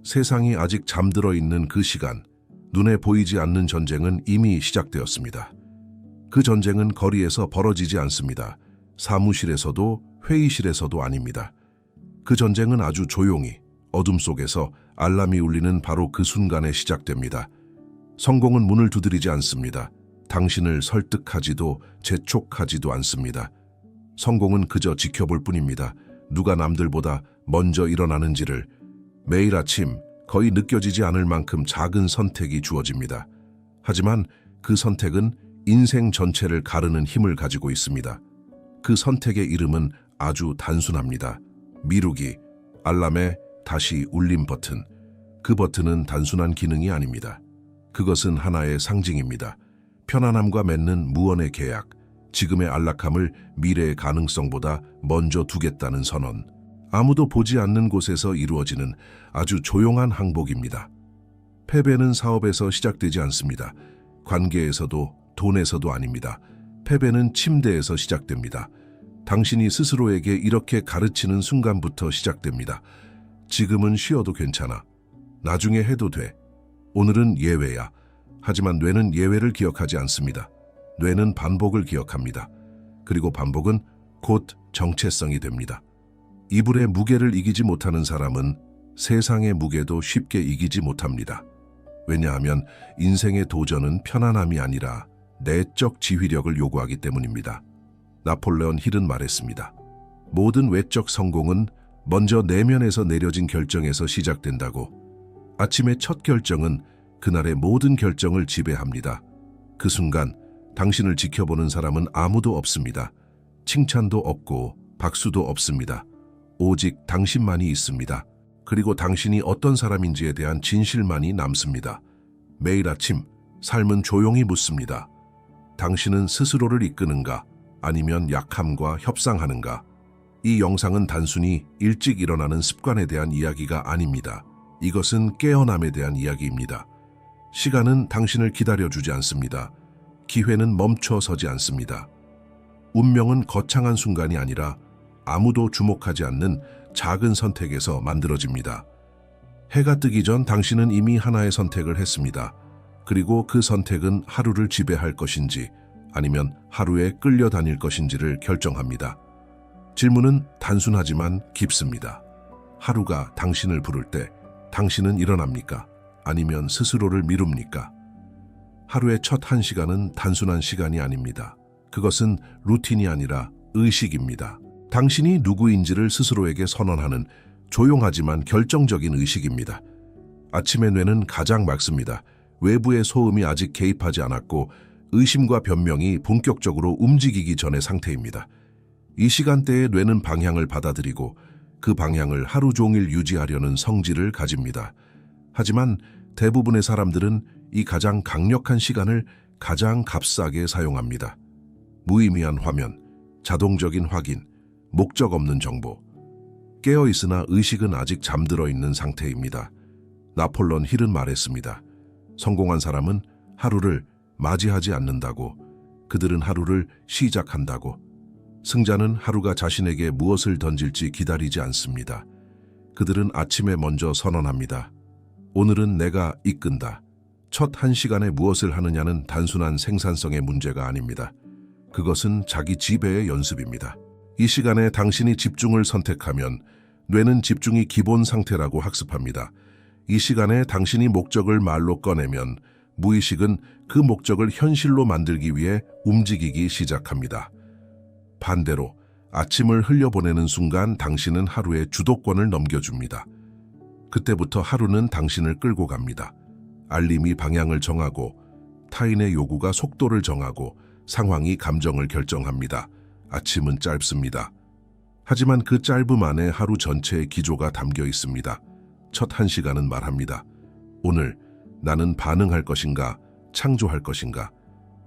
세상이 아직 잠들어 있는 그 시간, 눈에 보이지 않는 전쟁은 이미 시작되었습니다. 그 전쟁은 거리에서 벌어지지 않습니다. 사무실에서도 회의실에서도 아닙니다. 그 전쟁은 아주 조용히 어둠 속에서 알람이 울리는 바로 그 순간에 시작됩니다. 성공은 문을 두드리지 않습니다. 당신을 설득하지도 재촉하지도 않습니다. 성공은 그저 지켜볼 뿐입니다. 누가 남들보다 먼저 일어나는지를. 매일 아침 거의 느껴지지 않을 만큼 작은 선택이 주어집니다. 하지만 그 선택은 인생 전체를 가르는 힘을 가지고 있습니다. 그 선택의 이름은 아주 단순합니다. 미루기, 알람의 다시 울림 버튼. 그 버튼은 단순한 기능이 아닙니다. 그것은 하나의 상징입니다. 편안함과 맺는 무언의 계약, 지금의 안락함을 미래의 가능성보다 먼저 두겠다는 선언. 아무도 보지 않는 곳에서 이루어지는 아주 조용한 항복입니다. 패배는 사업에서 시작되지 않습니다. 관계에서도 돈에서도 아닙니다. 패배는 침대에서 시작됩니다. 당신이 스스로에게 이렇게 가르치는 순간부터 시작됩니다. 지금은 쉬어도 괜찮아. 나중에 해도 돼. 오늘은 예외야. 하지만 뇌는 예외를 기억하지 않습니다. 뇌는 반복을 기억합니다. 그리고 반복은 곧 정체성이 됩니다. 이불의 무게를 이기지 못하는 사람은 세상의 무게도 쉽게 이기지 못합니다. 왜냐하면 인생의 도전은 편안함이 아니라 내적 지휘력을 요구하기 때문입니다. 나폴레온 힐은 말했습니다. 모든 외적 성공은 먼저 내면에서 내려진 결정에서 시작된다고. 아침의 첫 결정은 그날의 모든 결정을 지배합니다. 그 순간 당신을 지켜보는 사람은 아무도 없습니다. 칭찬도 없고 박수도 없습니다. 오직 당신만이 있습니다. 그리고 당신이 어떤 사람인지에 대한 진실만이 남습니다. 매일 아침 삶은 조용히 묻습니다. 당신은 스스로를 이끄는가? 아니면 약함과 협상하는가? 이 영상은 단순히 일찍 일어나는 습관에 대한 이야기가 아닙니다. 이것은 깨어남에 대한 이야기입니다. 시간은 당신을 기다려주지 않습니다. 기회는 멈춰서지 않습니다. 운명은 거창한 순간이 아니라 아무도 주목하지 않는 작은 선택에서 만들어집니다. 해가 뜨기 전 당신은 이미 하나의 선택을 했습니다. 그리고 그 선택은 하루를 지배할 것인지 아니면 하루에 끌려다닐 것인지를 결정합니다. 질문은 단순하지만 깊습니다. 하루가 당신을 부를 때 당신은 일어납니까? 아니면 스스로를 미룹니까? 하루의 첫 1시간은 단순한 시간이 아닙니다. 그것은 루틴이 아니라 의식입니다. 당신이 누구인지를 스스로에게 선언하는 조용하지만 결정적인 의식입니다. 아침의 뇌는 가장 맑습니다. 외부의 소음이 아직 개입하지 않았고 의심과 변명이 본격적으로 움직이기 전의 상태입니다. 이 시간대에 뇌는 방향을 받아들이고 그 방향을 하루 종일 유지하려는 성질을 가집니다. 하지만 대부분의 사람들은 이 가장 강력한 시간을 가장 값싸게 사용합니다. 무의미한 화면, 자동적인 확인, 목적 없는 정보. 깨어있으나 의식은 아직 잠들어 있는 상태입니다. 나폴레온 힐은 말했습니다. 성공한 사람은 하루를 맞이하지 않는다고. 그들은 하루를 시작한다고. 승자는 하루가 자신에게 무엇을 던질지 기다리지 않습니다. 그들은 아침에 먼저 선언합니다. 오늘은 내가 이끈다. 첫 1시간에 무엇을 하느냐는 단순한 생산성의 문제가 아닙니다. 그것은 자기 지배의 연습입니다. 이 시간에 당신이 집중을 선택하면 뇌는 집중이 기본 상태라고 학습합니다. 이 시간에 당신이 목적을 말로 꺼내면 무의식은 그 목적을 현실로 만들기 위해 움직이기 시작합니다. 반대로 아침을 흘려보내는 순간 당신은 하루의 주도권을 넘겨줍니다. 그때부터 하루는 당신을 끌고 갑니다. 알림이 방향을 정하고 타인의 요구가 속도를 정하고 상황이 감정을 결정합니다. 아침은 짧습니다. 하지만 그 짧음 안에 하루 전체의 기조가 담겨 있습니다. 첫 1시간은 말합니다. 오늘 나는 반응할 것인가, 창조할 것인가?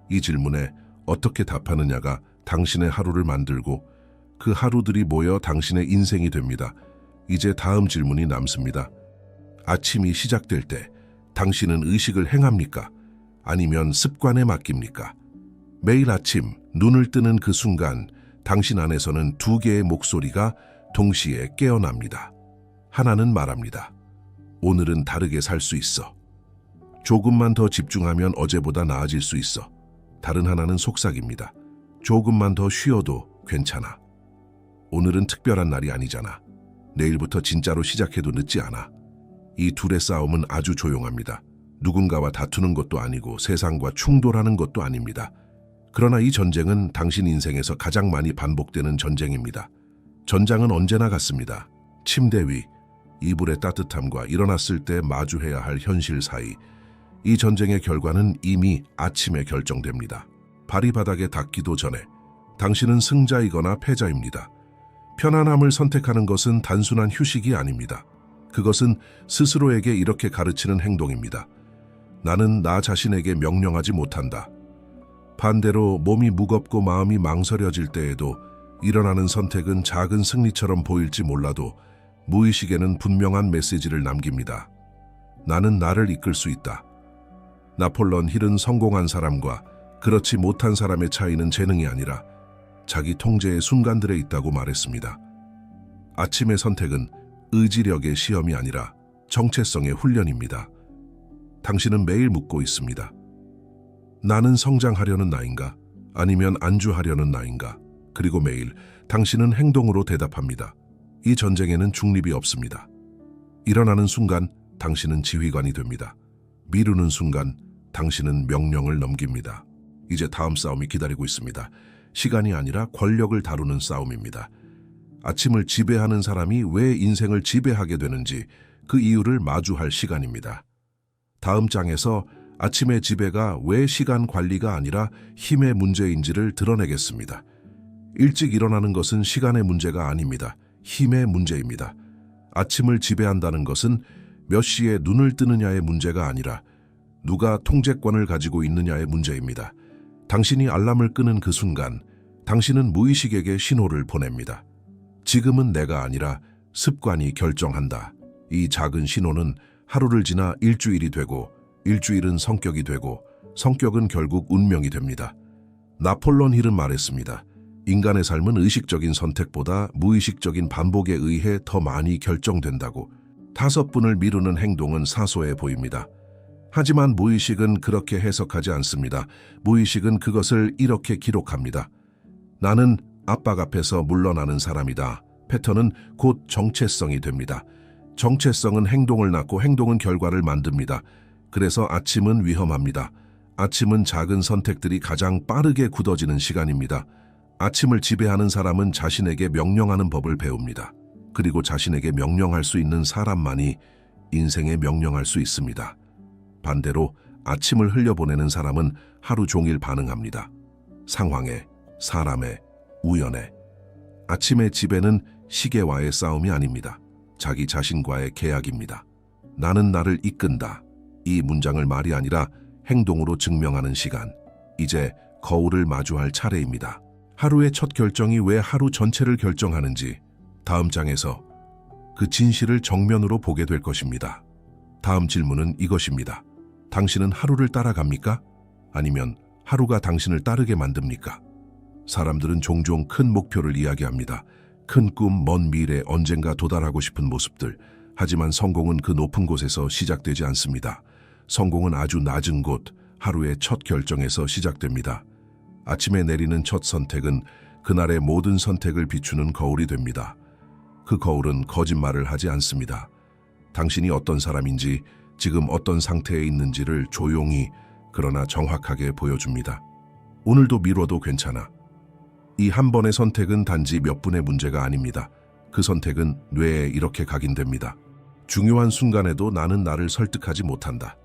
이 질문에 어떻게 답하느냐가 당신의 하루를 만들고 그 하루들이 모여 당신의 인생이 됩니다. 이제 다음 질문이 남습니다. 아침이 시작될 때 당신은 의식을 행합니까? 아니면 습관에 맡깁니까? 매일 아침 눈을 뜨는 그 순간 당신 안에서는 두 개의 목소리가 동시에 깨어납니다. 하나는 말합니다. 오늘은 다르게 살 수 있어. 조금만 더 집중하면 어제보다 나아질 수 있어. 다른 하나는 속삭입니다. 조금만 더 쉬어도 괜찮아. 오늘은 특별한 날이 아니잖아. 내일부터 진짜로 시작해도 늦지 않아. 이 둘의 싸움은 아주 조용합니다. 누군가와 다투는 것도 아니고 세상과 충돌하는 것도 아닙니다. 그러나 이 전쟁은 당신 인생에서 가장 많이 반복되는 전쟁입니다. 전장은 언제나 같습니다. 침대 위, 이불의 따뜻함과 일어났을 때 마주해야 할 현실 사이. 이 전쟁의 결과는 이미 아침에 결정됩니다. 발이 바닥에 닿기도 전에 당신은 승자이거나 패자입니다. 편안함을 선택하는 것은 단순한 휴식이 아닙니다. 그것은 스스로에게 이렇게 가르치는 행동입니다. 나는 나 자신에게 명령하지 못한다. 반대로 몸이 무겁고 마음이 망설여질 때에도 일어나는 선택은 작은 승리처럼 보일지 몰라도 무의식에는 분명한 메시지를 남깁니다. 나는 나를 이끌 수 있다. 나폴레온 힐은 성공한 사람과 그렇지 못한 사람의 차이는 재능이 아니라 자기 통제의 순간들에 있다고 말했습니다. 아침의 선택은 의지력의 시험이 아니라 정체성의 훈련입니다. 당신은 매일 묻고 있습니다. 나는 성장하려는 나인가? 아니면 안주하려는 나인가? 그리고 매일 당신은 행동으로 대답합니다. 이 전쟁에는 중립이 없습니다. 일어나는 순간 당신은 지휘관이 됩니다. 미루는 순간 당신은 명령을 넘깁니다. 이제 다음 싸움이 기다리고 있습니다. 시간이 아니라 권력을 다루는 싸움입니다. 아침을 지배하는 사람이 왜 인생을 지배하게 되는지 그 이유를 마주할 시간입니다. 다음 장에서 아침의 지배가 왜 시간 관리가 아니라 힘의 문제인지를 드러내겠습니다. 일찍 일어나는 것은 시간의 문제가 아닙니다. 힘의 문제입니다. 아침을 지배한다는 것은 몇 시에 눈을 뜨느냐의 문제가 아니라 누가 통제권을 가지고 있느냐의 문제입니다. 당신이 알람을 끄는 그 순간 당신은 무의식에게 신호를 보냅니다. 지금은 내가 아니라 습관이 결정한다. 이 작은 신호는 하루를 지나 일주일이 되고 일주일은 성격이 되고 성격은 결국 운명이 됩니다. 나폴레온 힐은 말했습니다. 인간의 삶은 의식적인 선택보다 무의식적인 반복에 의해 더 많이 결정된다고. 5분을 미루는 행동은 사소해 보입니다. 하지만 무의식은 그렇게 해석하지 않습니다. 무의식은 그것을 이렇게 기록합니다. 나는 압박 앞에서 물러나는 사람이다. 패턴은 곧 정체성이 됩니다. 정체성은 행동을 낳고 행동은 결과를 만듭니다. 그래서 아침은 위험합니다. 아침은 작은 선택들이 가장 빠르게 굳어지는 시간입니다. 아침을 지배하는 사람은 자신에게 명령하는 법을 배웁니다. 그리고 자신에게 명령할 수 있는 사람만이 인생에 명령할 수 있습니다. 반대로 아침을 흘려보내는 사람은 하루 종일 반응합니다. 상황에, 사람에, 우연에. 아침의 지배는 시계와의 싸움이 아닙니다. 자기 자신과의 계약입니다. 나는 나를 이끈다. 이 문장을 말이 아니라 행동으로 증명하는 시간. 이제 거울을 마주할 차례입니다. 하루의 첫 결정이 왜 하루 전체를 결정하는지 다음 장에서 그 진실을 정면으로 보게 될 것입니다. 다음 질문은 이것입니다. 당신은 하루를 따라갑니까? 아니면 하루가 당신을 따르게 만듭니까? 사람들은 종종 큰 목표를 이야기합니다. 큰 꿈, 먼 미래, 언젠가 도달하고 싶은 모습들. 하지만 성공은 그 높은 곳에서 시작되지 않습니다. 성공은 아주 낮은 곳, 하루의 첫 결정에서 시작됩니다. 아침에 내리는 첫 선택은 그날의 모든 선택을 비추는 거울이 됩니다. 그 거울은 거짓말을 하지 않습니다. 당신이 어떤 사람인지, 지금 어떤 상태에 있는지를 조용히 그러나 정확하게 보여줍니다. 오늘도 미뤄도 괜찮아. 이 한 번의 선택은 단지 몇 분의 문제가 아닙니다. 그 선택은 뇌에 이렇게 각인됩니다. 중요한 순간에도 나는 나를 설득하지 못한다.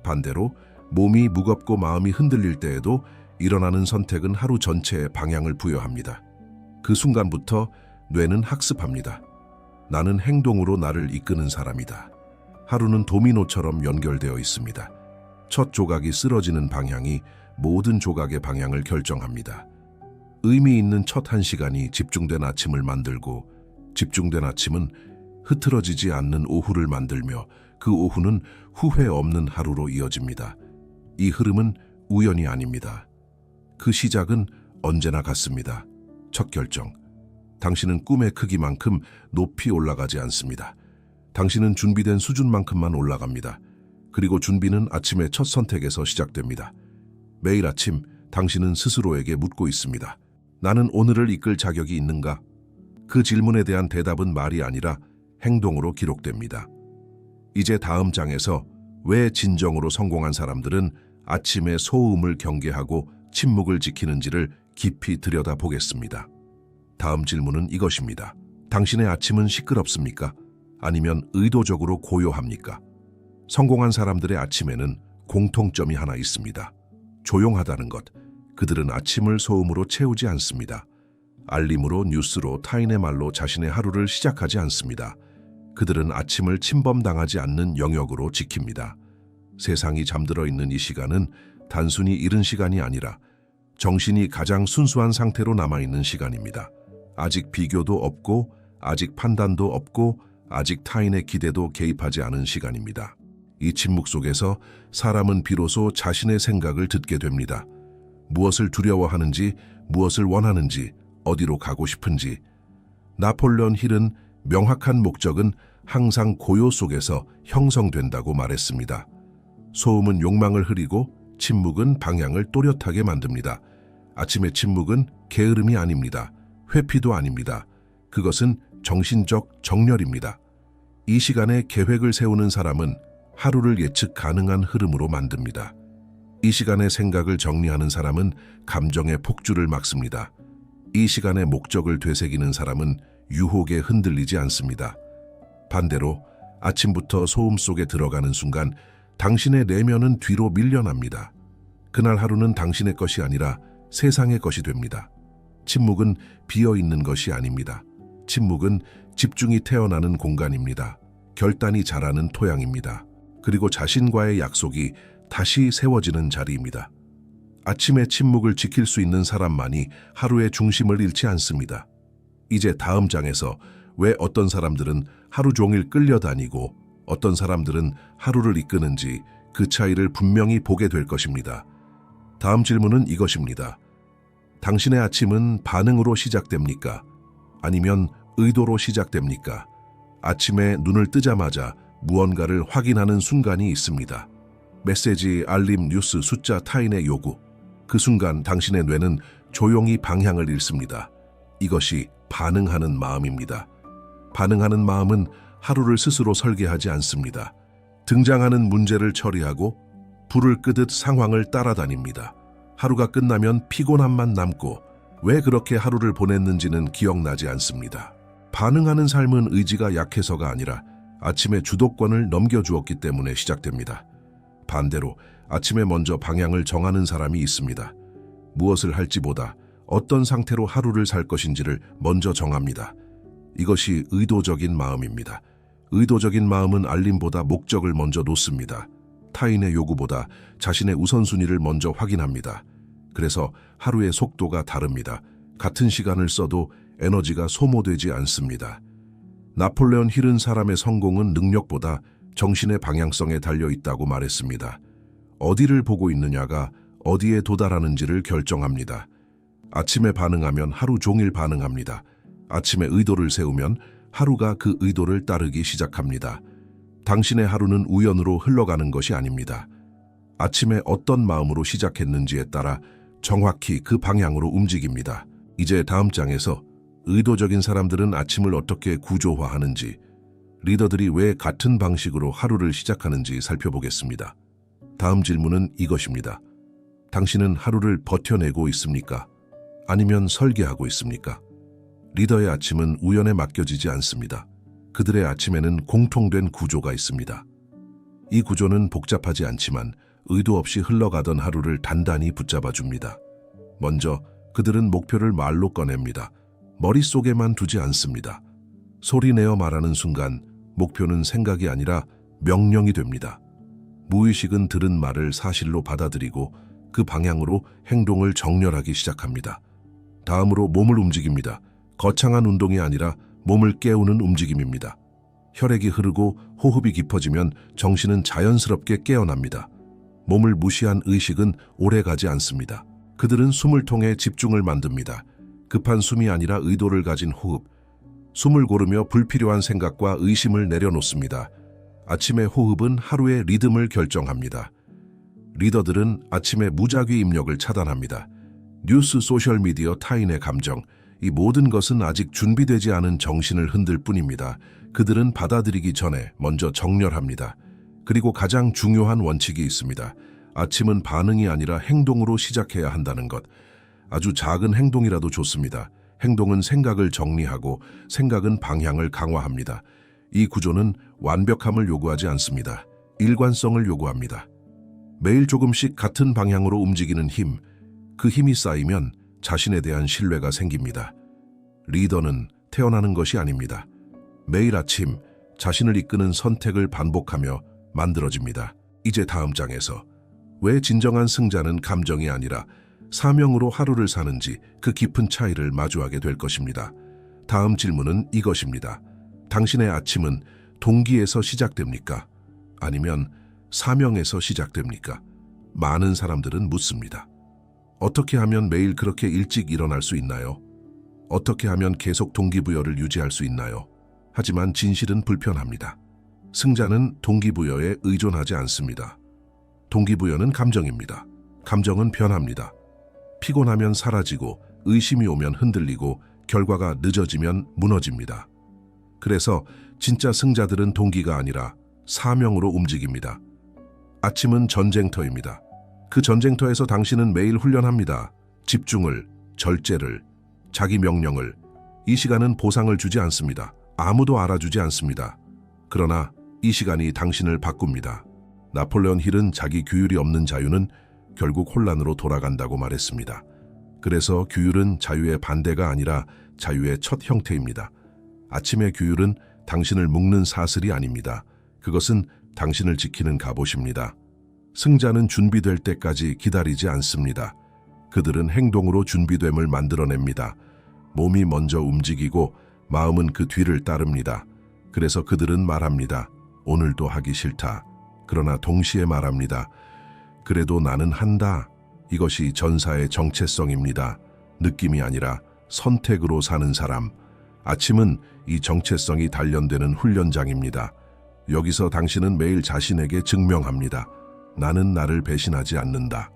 반대로 몸이 무겁고 마음이 흔들릴 때에도 일어나는 선택은 하루 전체에 방향을 부여합니다. 그 순간부터 뇌는 학습합니다. 나는 행동으로 나를 이끄는 사람이다. 하루는 도미노처럼 연결되어 있습니다. 첫 조각이 쓰러지는 방향이 모든 조각의 방향을 결정합니다. 의미 있는 첫 1시간이 집중된 아침을 만들고 집중된 아침은 흐트러지지 않는 오후를 만들며 그 오후는 후회 없는 하루로 이어집니다. 이 흐름은 우연이 아닙니다. 그 시작은 언제나 같습니다. 첫 결정. 당신은 꿈의 크기만큼 높이 올라가지 않습니다. 당신은 준비된 수준만큼만 올라갑니다. 그리고 준비는 아침의 첫 선택에서 시작됩니다. 매일 아침 당신은 스스로에게 묻고 있습니다. 나는 오늘을 이끌 자격이 있는가? 그 질문에 대한 대답은 말이 아니라 행동으로 기록됩니다. 이제 다음 장에서 왜 진정으로 성공한 사람들은 아침의 소음을 경계하고 침묵을 지키는지를 깊이 들여다보겠습니다. 다음 질문은 이것입니다. 당신의 아침은 시끄럽습니까? 아니면 의도적으로 고요합니까? 성공한 사람들의 아침에는 공통점이 하나 있습니다. 조용하다는 것. 그들은 아침을 소음으로 채우지 않습니다. 알림으로, 뉴스로, 타인의 말로 자신의 하루를 시작하지 않습니다. 그들은 아침을 침범당하지 않는 영역으로 지킵니다. 세상이 잠들어 있는 이 시간은 단순히 이른 시간이 아니라 정신이 가장 순수한 상태로 남아있는 시간입니다. 아직 비교도 없고, 아직 판단도 없고, 아직 타인의 기대도 개입하지 않은 시간입니다. 이 침묵 속에서 사람은 비로소 자신의 생각을 듣게 됩니다. 무엇을 두려워하는지, 무엇을 원하는지, 어디로 가고 싶은지. 나폴레온 힐은 명확한 목적은 항상 고요 속에서 형성된다고 말했습니다. 소음은 욕망을 흐리고 침묵은 방향을 또렷하게 만듭니다. 아침의 침묵은 게으름이 아닙니다. 회피도 아닙니다. 그것은 정신적 정렬입니다. 이 시간에 계획을 세우는 사람은 하루를 예측 가능한 흐름으로 만듭니다. 이 시간에 생각을 정리하는 사람은 감정의 폭주를 막습니다. 이 시간에 목적을 되새기는 사람은 유혹에 흔들리지 않습니다. 반대로 아침부터 소음 속에 들어가는 순간 당신의 내면은 뒤로 밀려납니다. 그날 하루는 당신의 것이 아니라 세상의 것이 됩니다. 침묵은 비어있는 것이 아닙니다. 침묵은 집중이 태어나는 공간입니다. 결단이 자라는 토양입니다. 그리고 자신과의 약속이 다시 세워지는 자리입니다. 아침의 침묵을 지킬 수 있는 사람만이 하루의 중심을 잃지 않습니다. 이제 다음 장에서 왜 어떤 사람들은 하루 종일 끌려다니고 어떤 사람들은 하루를 이끄는지 그 차이를 분명히 보게 될 것입니다. 다음 질문은 이것입니다. 당신의 아침은 반응으로 시작됩니까? 아니면 의도로 시작됩니까? 아침에 눈을 뜨자마자 무언가를 확인하는 순간이 있습니다. 메시지, 알림, 뉴스, 숫자, 타인의 요구. 그 순간 당신의 뇌는 조용히 방향을 잃습니다. 이것이 반응하는 마음입니다. 반응하는 마음은 하루를 스스로 설계하지 않습니다. 등장하는 문제를 처리하고 불을 끄듯 상황을 따라다닙니다. 하루가 끝나면 피곤함만 남고 왜 그렇게 하루를 보냈는지는 기억나지 않습니다. 반응하는 삶은 의지가 약해서가 아니라 아침에 주도권을 넘겨주었기 때문에 시작됩니다. 반대로 아침에 먼저 방향을 정하는 사람이 있습니다. 무엇을 할지보다 어떤 상태로 하루를 살 것인지를 먼저 정합니다. 이것이 의도적인 마음입니다. 의도적인 마음은 알림보다 목적을 먼저 놓습니다. 타인의 요구보다 자신의 우선순위를 먼저 확인합니다. 그래서 하루의 속도가 다릅니다. 같은 시간을 써도 에너지가 소모되지 않습니다. 나폴레온 힐은 사람의 성공은 능력보다 정신의 방향성에 달려 있다고 말했습니다. 어디를 보고 있느냐가 어디에 도달하는지를 결정합니다. 아침에 반응하면 하루 종일 반응합니다. 아침에 의도를 세우면 하루가 그 의도를 따르기 시작합니다. 당신의 하루는 우연으로 흘러가는 것이 아닙니다. 아침에 어떤 마음으로 시작했는지에 따라 정확히 그 방향으로 움직입니다. 이제 다음 장에서 의도적인 사람들은 아침을 어떻게 구조화하는지, 리더들이 왜 같은 방식으로 하루를 시작하는지 살펴보겠습니다. 다음 질문은 이것입니다. 당신은 하루를 버텨내고 있습니까? 아니면 설계하고 있습니까? 리더의 아침은 우연에 맡겨지지 않습니다. 그들의 아침에는 공통된 구조가 있습니다. 이 구조는 복잡하지 않지만 의도 없이 흘러가던 하루를 단단히 붙잡아 줍니다. 먼저 그들은 목표를 말로 꺼냅니다. 머릿속에만 두지 않습니다. 소리내어 말하는 순간 목표는 생각이 아니라 명령이 됩니다. 무의식은 들은 말을 사실로 받아들이고 그 방향으로 행동을 정렬하기 시작합니다. 다음으로 몸을 움직입니다. 거창한 운동이 아니라 몸을 깨우는 움직임입니다. 혈액이 흐르고 호흡이 깊어지면 정신은 자연스럽게 깨어납니다. 몸을 무시한 의식은 오래가지 않습니다. 그들은 숨을 통해 집중을 만듭니다. 급한 숨이 아니라 의도를 가진 호흡. 숨을 고르며 불필요한 생각과 의심을 내려놓습니다. 아침의 호흡은 하루의 리듬을 결정합니다. 리더들은 아침에 무작위 입력을 차단합니다. 뉴스, 소셜미디어, 타인의 감정, 이 모든 것은 아직 준비되지 않은 정신을 흔들 뿐입니다. 그들은 받아들이기 전에 먼저 정렬합니다. 그리고 가장 중요한 원칙이 있습니다. 아침은 반응이 아니라 행동으로 시작해야 한다는 것. 아주 작은 행동이라도 좋습니다. 행동은 생각을 정리하고 생각은 방향을 강화합니다. 이 구조는 완벽함을 요구하지 않습니다. 일관성을 요구합니다. 매일 조금씩 같은 방향으로 움직이는 힘, 그 힘이 쌓이면 자신에 대한 신뢰가 생깁니다. 리더는 태어나는 것이 아닙니다. 매일 아침 자신을 이끄는 선택을 반복하며 만들어집니다. 이제 다음 장에서 왜 진정한 승자는 감정이 아니라 사명으로 하루를 사는지 그 깊은 차이를 마주하게 될 것입니다. 다음 질문은 이것입니다. 당신의 아침은 동기에서 시작됩니까? 아니면 사명에서 시작됩니까? 많은 사람들은 묻습니다. 어떻게 하면 매일 그렇게 일찍 일어날 수 있나요? 어떻게 하면 계속 동기부여를 유지할 수 있나요? 하지만 진실은 불편합니다. 승자는 동기부여에 의존하지 않습니다. 동기부여는 감정입니다. 감정은 변합니다. 피곤하면 사라지고 의심이 오면 흔들리고 결과가 늦어지면 무너집니다. 그래서 진짜 승자들은 동기가 아니라 사명으로 움직입니다. 아침은 전쟁터입니다. 그 전쟁터에서 당신은 매일 훈련합니다. 집중을, 절제를, 자기 명령을. 이 시간은 보상을 주지 않습니다. 아무도 알아주지 않습니다. 그러나 이 시간이 당신을 바꿉니다. 나폴레온 힐은 자기 규율이 없는 자유는 결국 혼란으로 돌아간다고 말했습니다. 그래서 규율은 자유의 반대가 아니라 자유의 첫 형태입니다. 아침의 규율은 당신을 묶는 사슬이 아닙니다. 그것은 당신을 지키는 갑옷입니다. 승자는 준비될 때까지 기다리지 않습니다. 그들은 행동으로 준비됨을 만들어냅니다. 몸이 먼저 움직이고 마음은 그 뒤를 따릅니다. 그래서 그들은 말합니다. 오늘도 하기 싫다. 그러나 동시에 말합니다. 그래도 나는 한다. 이것이 전사의 정체성입니다. 느낌이 아니라 선택으로 사는 사람. 아침은 이 정체성이 단련되는 훈련장입니다. 여기서 당신은 매일 자신에게 증명합니다. 나는 나를 배신하지 않는다.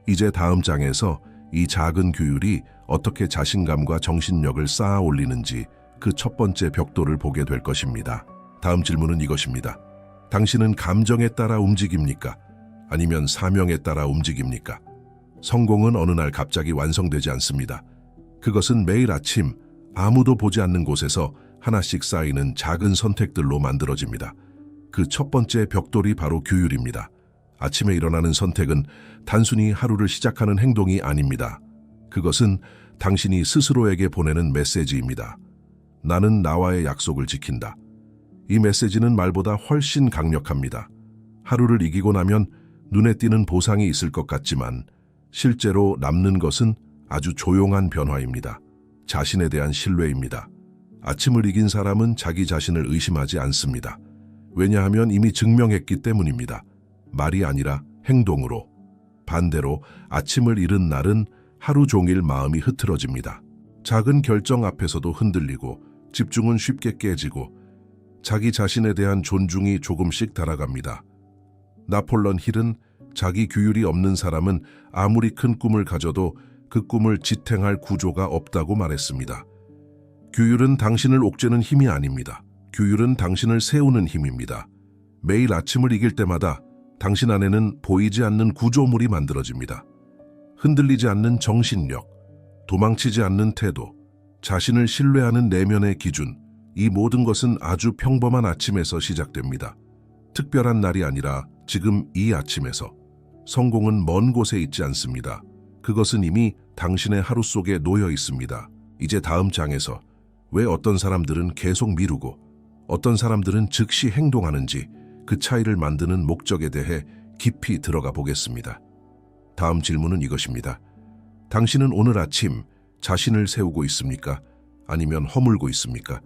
이제 다음 장에서 이 작은 규율이 어떻게 자신감과 정신력을 쌓아 올리는지 그 첫 번째 벽돌을 보게 될 것입니다. 다음 질문은 이것입니다. 당신은 감정에 따라 움직입니까? 아니면 사명에 따라 움직입니까? 성공은 어느 날 갑자기 완성되지 않습니다. 그것은 매일 아침 아무도 보지 않는 곳에서 하나씩 쌓이는 작은 선택들로 만들어집니다. 그 첫 번째 벽돌이 바로 규율입니다. 아침에 일어나는 선택은 단순히 하루를 시작하는 행동이 아닙니다. 그것은 당신이 스스로에게 보내는 메시지입니다. 나는 나와의 약속을 지킨다. 이 메시지는 말보다 훨씬 강력합니다. 하루를 이기고 나면 눈에 띄는 보상이 있을 것 같지만 실제로 남는 것은 아주 조용한 변화입니다. 자신에 대한 신뢰입니다. 아침을 이긴 사람은 자기 자신을 의심하지 않습니다. 왜냐하면 이미 증명했기 때문입니다. 말이 아니라 행동으로. 반대로 아침을 잃은 날은 하루 종일 마음이 흐트러집니다. 작은 결정 앞에서도 흔들리고 집중은 쉽게 깨지고 자기 자신에 대한 존중이 조금씩 달아갑니다. 나폴레온 힐은 자기 규율이 없는 사람은 아무리 큰 꿈을 가져도 그 꿈을 지탱할 구조가 없다고 말했습니다. 규율은 당신을 옥죄는 힘이 아닙니다. 규율은 당신을 세우는 힘입니다. 매일 아침을 이길 때마다 당신 안에는 보이지 않는 구조물이 만들어집니다. 흔들리지 않는 정신력, 도망치지 않는 태도, 자신을 신뢰하는 내면의 기준, 이 모든 것은 아주 평범한 아침에서 시작됩니다. 특별한 날이 아니라 지금 이 아침에서. 성공은 먼 곳에 있지 않습니다. 그것은 이미 당신의 하루 속에 놓여 있습니다. 이제 다음 장에서 왜 어떤 사람들은 계속 미루고 어떤 사람들은 즉시 행동하는지 그 차이를 만드는 목적에 대해 깊이 들어가 보겠습니다. 다음 질문은 이것입니다. 당신은 오늘 아침 자신을 세우고 있습니까? 아니면 허물고 있습니까?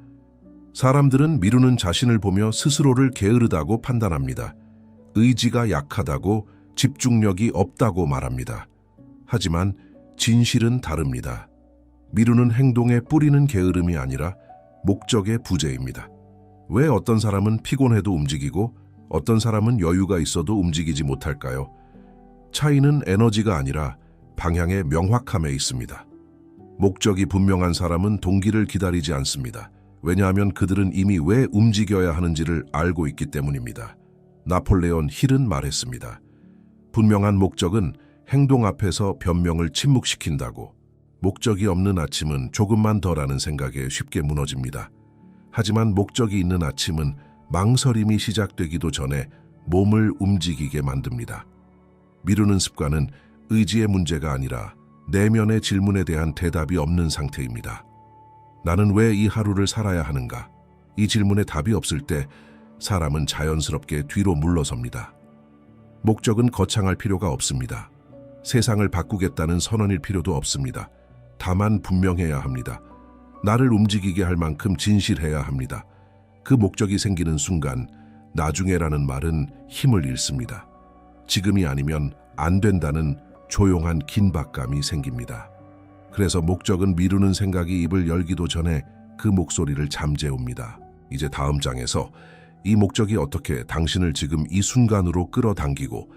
사람들은 미루는 자신을 보며 스스로를 게으르다고 판단합니다. 의지가 약하다고, 집중력이 없다고 말합니다. 하지만 진실은 다릅니다. 미루는 행동에 뿌리는 게으름이 아니라 목적의 부재입니다. 왜 어떤 사람은 피곤해도 움직이고 어떤 사람은 여유가 있어도 움직이지 못할까요? 차이는 에너지가 아니라 방향의 명확함에 있습니다. 목적이 분명한 사람은 동기를 기다리지 않습니다. 왜냐하면 그들은 이미 왜 움직여야 하는지를 알고 있기 때문입니다. 나폴레온 힐은 말했습니다. 분명한 목적은 행동 앞에서 변명을 침묵시킨다고. 목적이 없는 아침은 조금만 더 라는 생각에 쉽게 무너집니다. 하지만 목적이 있는 아침은 망설임이 시작되기도 전에 몸을 움직이게 만듭니다. 미루는 습관은 의지의 문제가 아니라 내면의 질문에 대한 대답이 없는 상태입니다. 나는 왜 이 하루를 살아야 하는가? 이 질문에 답이 없을 때 사람은 자연스럽게 뒤로 물러섭니다. 목적은 거창할 필요가 없습니다. 세상을 바꾸겠다는 선언일 필요도 없습니다. 다만 분명해야 합니다. 나를 움직이게 할 만큼 진실해야 합니다. 그 목적이 생기는 순간 나중에라는 말은 힘을 잃습니다. 지금이 아니면 안 된다는 조용한 긴박감이 생깁니다. 그래서 목적은 미루는 생각이 입을 열기도 전에 그 목소리를 잠재웁니다. 이제 다음 장에서 이 목적이 어떻게 당신을 지금 이 순간으로 끌어당기고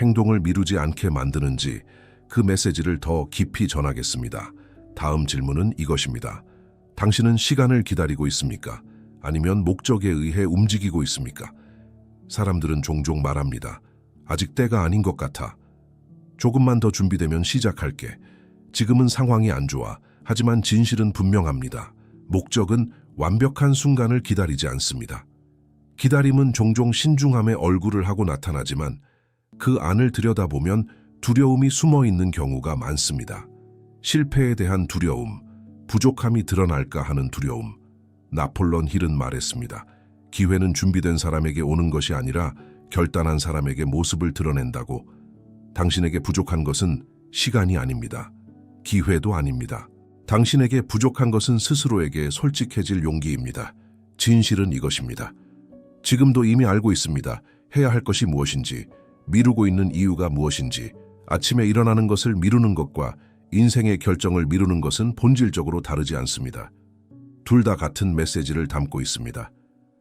행동을 미루지 않게 만드는지 그 메시지를 더 깊이 전하겠습니다. 다음 질문은 이것입니다. 당신은 시간을 기다리고 있습니까? 아니면 목적에 의해 움직이고 있습니까? 사람들은 종종 말합니다. 아직 때가 아닌 것 같아. 조금만 더 준비되면 시작할게. 지금은 상황이 안 좋아. 하지만 진실은 분명합니다. 목적은 완벽한 순간을 기다리지 않습니다. 기다림은 종종 신중함의 얼굴을 하고 나타나지만 그 안을 들여다보면 두려움이 숨어 있는 경우가 많습니다. 실패에 대한 두려움, 부족함이 드러날까 하는 두려움. 나폴레온 힐은 말했습니다. 기회는 준비된 사람에게 오는 것이 아니라 결단한 사람에게 모습을 드러낸다고. 당신에게 부족한 것은 시간이 아닙니다. 기회도 아닙니다. 당신에게 부족한 것은 스스로에게 솔직해질 용기입니다. 진실은 이것입니다. 지금도 이미 알고 있습니다. 해야 할 것이 무엇인지, 미루고 있는 이유가 무엇인지. 아침에 일어나는 것을 미루는 것과 인생의 결정을 미루는 것은 본질적으로 다르지 않습니다. 둘 다 같은 메시지를 담고 있습니다.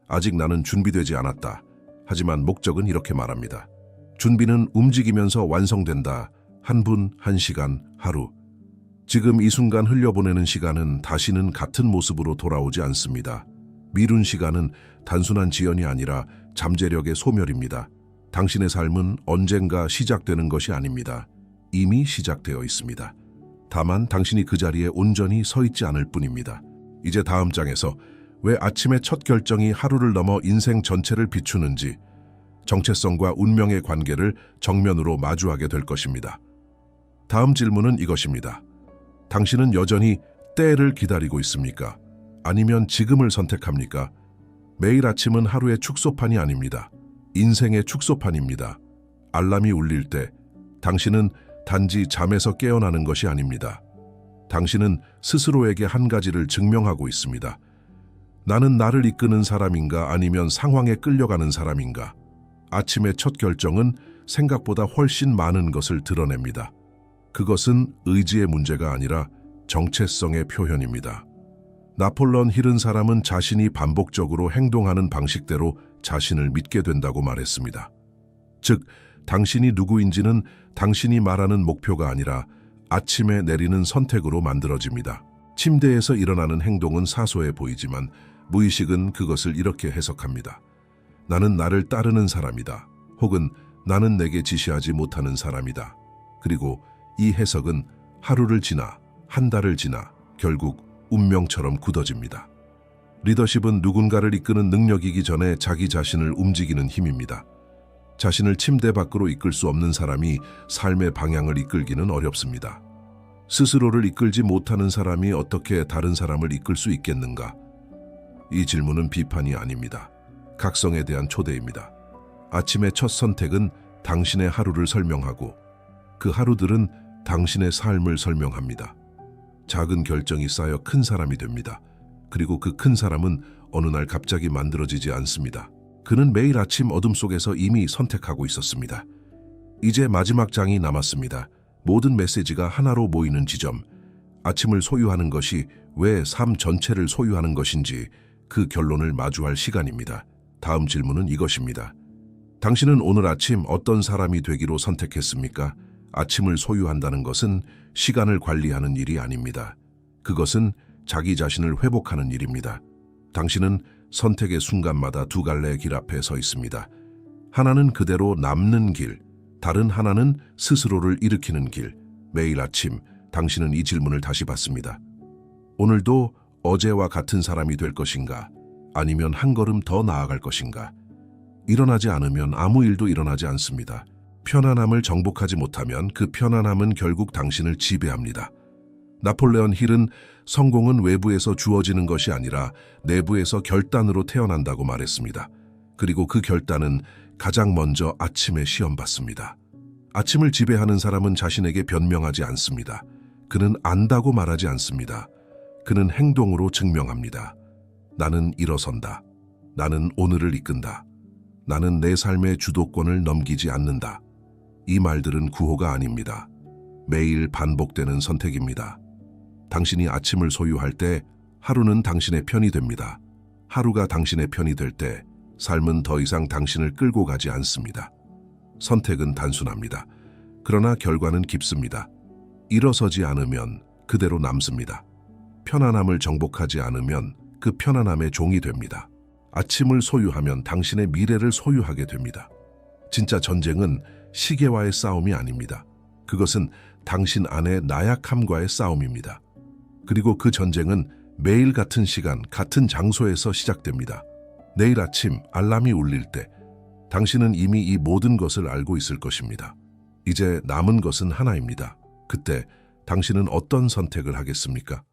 아직 나는 준비되지 않았다. 하지만 목적은 이렇게 말합니다. 준비는 움직이면서 완성된다. 한 분, 한 시간, 하루. 지금 이 순간 흘려보내는 시간은 다시는 같은 모습으로 돌아오지 않습니다. 미룬 시간은 단순한 지연이 아니라 잠재력의 소멸입니다. 당신의 삶은 언젠가 시작되는 것이 아닙니다. 이미 시작되어 있습니다. 다만 당신이 그 자리에 온전히 서 있지 않을 뿐입니다. 이제 다음 장에서 왜 아침의 첫 결정이 하루를 넘어 인생 전체를 비추는지, 정체성과 운명의 관계를 정면으로 마주하게 될 것입니다. 다음 질문은 이것입니다. 당신은 여전히 때를 기다리고 있습니까? 아니면 지금을 선택합니까? 매일 아침은 하루의 축소판이 아닙니다. 인생의 축소판입니다. 알람이 울릴 때 당신은 단지 잠에서 깨어나는 것이 아닙니다. 당신은 스스로에게 한 가지를 증명하고 있습니다. 나는 나를 이끄는 사람인가 아니면 상황에 끌려가는 사람인가? 아침의 첫 결정은 생각보다 훨씬 많은 것을 드러냅니다. 그것은 의지의 문제가 아니라 정체성의 표현입니다. 나폴레온 힐은 사람은 자신이 반복적으로 행동하는 방식대로 자신을 믿게 된다고 말했습니다. 즉, 당신이 누구인지는 당신이 말하는 목표가 아니라 아침에 내리는 선택으로 만들어집니다. 침대에서 일어나는 행동은 사소해 보이지만 무의식은 그것을 이렇게 해석합니다. 나는 나를 따르는 사람이다. 혹은 나는 내게 지시하지 못하는 사람이다. 그리고 이 해석은 하루를 지나 한 달을 지나 결국 운명처럼 굳어집니다. 리더십은 누군가를 이끄는 능력이기 전에 자기 자신을 움직이는 힘입니다. 자신을 침대 밖으로 이끌 수 없는 사람이 삶의 방향을 이끌기는 어렵습니다. 스스로를 이끌지 못하는 사람이 어떻게 다른 사람을 이끌 수 있겠는가? 이 질문은 비판이 아닙니다. 각성에 대한 초대입니다. 아침의 첫 선택은 당신의 하루를 설명하고 그 하루들은 당신의 삶을 설명합니다. 작은 결정이 쌓여 큰 사람이 됩니다. 그리고 그 큰 사람은 어느 날 갑자기 만들어지지 않습니다. 그는 매일 아침 어둠 속에서 이미 선택하고 있었습니다. 이제 마지막 장이 남았습니다. 모든 메시지가 하나로 모이는 지점. 아침을 소유하는 것이 왜 삶 전체를 소유하는 것인지 그 결론을 마주할 시간입니다. 다음 질문은 이것입니다. 당신은 오늘 아침 어떤 사람이 되기로 선택했습니까? 아침을 소유한다는 것은 시간을 관리하는 일이 아닙니다. 그것은 자기 자신을 회복하는 일입니다. 당신은 선택의 순간마다 두 갈래의 길 앞에 서 있습니다. 하나는 그대로 남는 길, 다른 하나는 스스로를 일으키는 길. 매일 아침 당신은 이 질문을 다시 받습니다. 오늘도 어제와 같은 사람이 될 것인가? 아니면 한 걸음 더 나아갈 것인가? 일어나지 않으면 아무 일도 일어나지 않습니다. 편안함을 정복하지 못하면 그 편안함은 결국 당신을 지배합니다. 나폴레온 힐은 성공은 외부에서 주어지는 것이 아니라 내부에서 결단으로 태어난다고 말했습니다. 그리고 그 결단은 가장 먼저 아침에 시험받습니다. 아침을 지배하는 사람은 자신에게 변명하지 않습니다. 그는 안다고 말하지 않습니다. 그는 행동으로 증명합니다. 나는 일어선다. 나는 오늘을 이끈다. 나는 내 삶의 주도권을 넘기지 않는다. 이 말들은 구호가 아닙니다. 매일 반복되는 선택입니다. 당신이 아침을 소유할 때 하루는 당신의 편이 됩니다. 하루가 당신의 편이 될 때 삶은 더 이상 당신을 끌고 가지 않습니다. 선택은 단순합니다. 그러나 결과는 깊습니다. 일어서지 않으면 그대로 남습니다. 편안함을 정복하지 않으면 그 편안함의 종이 됩니다. 아침을 소유하면 당신의 미래를 소유하게 됩니다. 진짜 전쟁은 시계와의 싸움이 아닙니다. 그것은 당신 안의 나약함과의 싸움입니다. 그리고 그 전쟁은 매일 같은 시간, 같은 장소에서 시작됩니다. 내일 아침 알람이 울릴 때 당신은 이미 이 모든 것을 알고 있을 것입니다. 이제 남은 것은 하나입니다. 그때 당신은 어떤 선택을 하겠습니까?